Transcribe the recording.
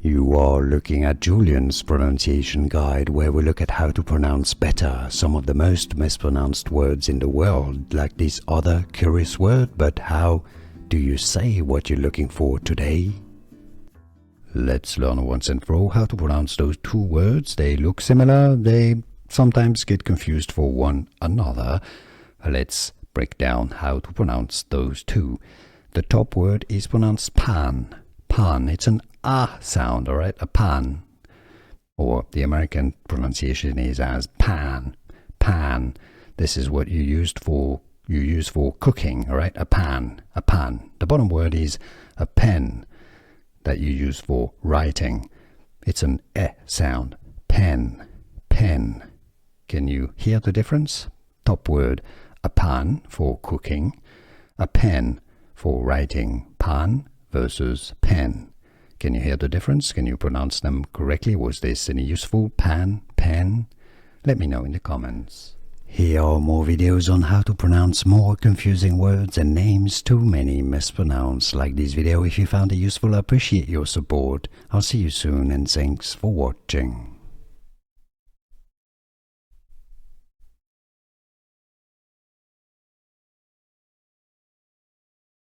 You are looking at Julian's pronunciation guide, where we look at how to pronounce better some of the most mispronounced words in the world, like this other curious word. But how do you say what you're looking for today? Let's learn once and for all how to pronounce those two words. They look similar, they sometimes get confused for one another. Let's break down how to pronounce those two. The top word is pronounced pan. Pan. It's an ah sound, alright? A pan. Or the American pronunciation is as pan. Pan. This is what you use for cooking, alright? A pan. A pan. The bottom word is a pen that you use for writing. It's an eh sound. Pen. Pen. Can you hear the difference? Top word, a pan for cooking, a pen for writing. Pan versus pen. Can you hear the difference? Can you pronounce them correctly? Was this any useful? Pan, pen? Let me know in the comments. Here are more videos on how to pronounce more confusing words and names too many mispronounced. Like this video if you found it useful. I appreciate your support. I'll see you soon and thanks for watching.